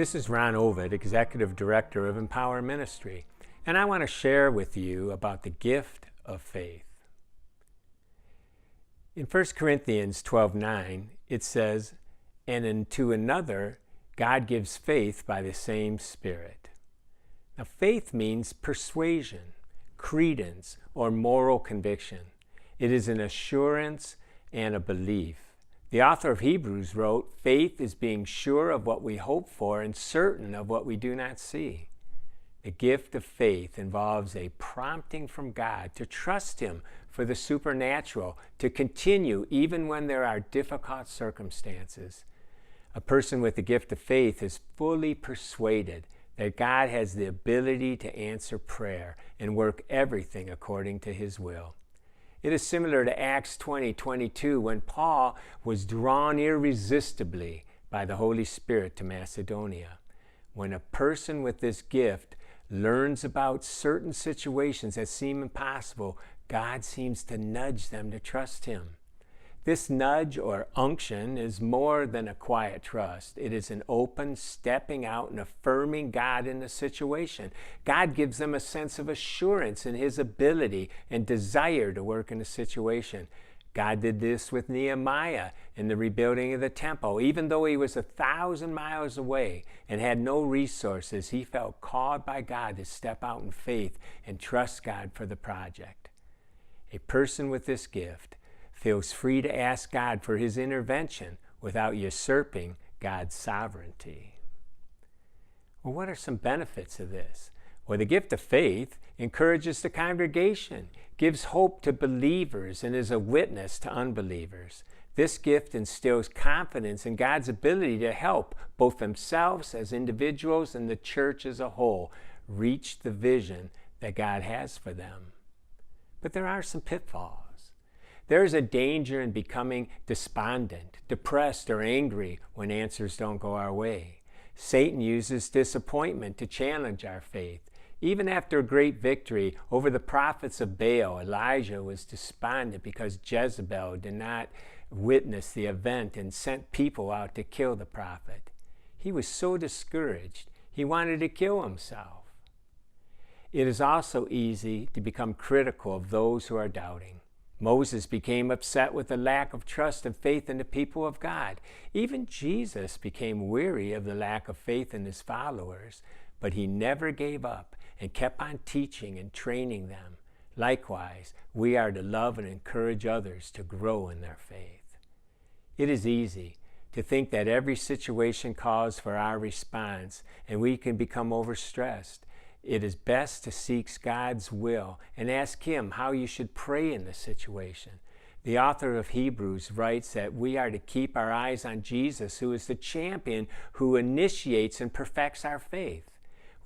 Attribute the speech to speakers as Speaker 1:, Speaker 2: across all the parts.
Speaker 1: This is Ron Ovitt, Executive Director of Empower Ministry, and I want to share with you about the gift of faith. In 1 Corinthians 12:9, it says, "And unto another God gives faith by the same Spirit." Now, faith means persuasion, credence, or moral conviction. It is an assurance and a belief. The author of Hebrews wrote, "Faith is being sure of what we hope for and certain of what we do not see." The gift of faith involves a prompting from God to trust Him for the supernatural, to continue even when there are difficult circumstances. A person with the gift of faith is fully persuaded that God has the ability to answer prayer and work everything according to His will. It is similar to Acts 20:22 when Paul was drawn irresistibly by the Holy Spirit to Macedonia. When a person with this gift learns about certain situations that seem impossible, God seems to nudge them to trust Him. This nudge or unction is more than a quiet trust. It is an open stepping out and affirming God in the situation. God gives them a sense of assurance in His ability and desire to work in the situation. God did this with Nehemiah in the rebuilding of the temple. Even though he was 1,000 miles away and had no resources, he felt called by God to step out in faith and trust God for the project. A person with this gift feels free to ask God for His intervention without usurping God's sovereignty. Well, what are some benefits of this? Well, the gift of faith encourages the congregation, gives hope to believers, and is a witness to unbelievers. This gift instills confidence in God's ability to help both themselves as individuals and the church as a whole reach the vision that God has for them. But there are some pitfalls. There is a danger in becoming despondent, depressed, or angry when answers don't go our way. Satan uses disappointment to challenge our faith. Even after a great victory over the prophets of Baal, Elijah was despondent because Jezebel did not witness the event and sent people out to kill the prophet. He was so discouraged, he wanted to kill himself. It is also easy to become critical of those who are doubting. Moses became upset with the lack of trust and faith in the people of God. Even Jesus became weary of the lack of faith in His followers, but He never gave up and kept on teaching and training them. Likewise, we are to love and encourage others to grow in their faith. It is easy to think that every situation calls for our response and we can become overstressed. It is best to seek God's will and ask Him how you should pray in the situation. The author of Hebrews writes that we are to keep our eyes on Jesus, who is the champion who initiates and perfects our faith.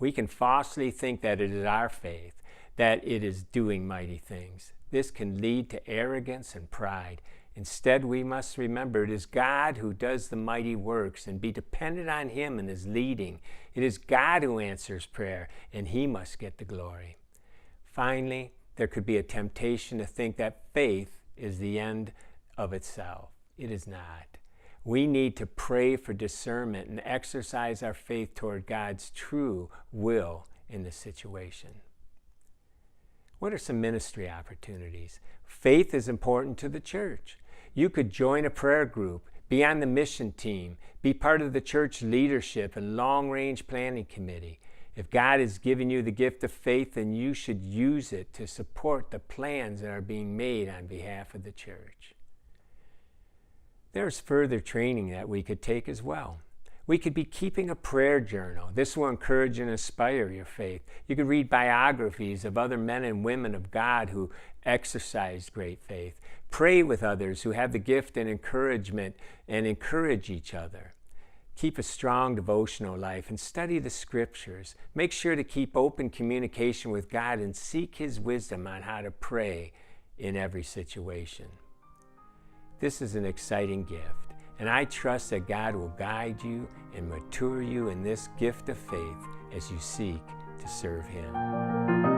Speaker 1: We can falsely think that it is our faith, that it is doing mighty things. This can lead to arrogance and pride. Instead, we must remember it is God who does the mighty works and be dependent on Him in His leading. It is God who answers prayer, and He must get the glory. Finally, there could be a temptation to think that faith is the end of itself. It is not. We need to pray for discernment and exercise our faith toward God's true will in the situation. What are some ministry opportunities? Faith is important to the church. You could join a prayer group, be on the mission team, be part of the church leadership and long-range planning committee. If God has given you the gift of faith, then you should use it to support the plans that are being made on behalf of the church. There's further training that we could take as well. We could be keeping a prayer journal. This will encourage and inspire your faith. You could read biographies of other men and women of God who exercised great faith. Pray with others who have the gift and encouragement and encourage each other. Keep a strong devotional life and study the scriptures. Make sure to keep open communication with God and seek His wisdom on how to pray in every situation. This is an exciting gift, and I trust that God will guide you and mature you in this gift of faith as you seek to serve Him.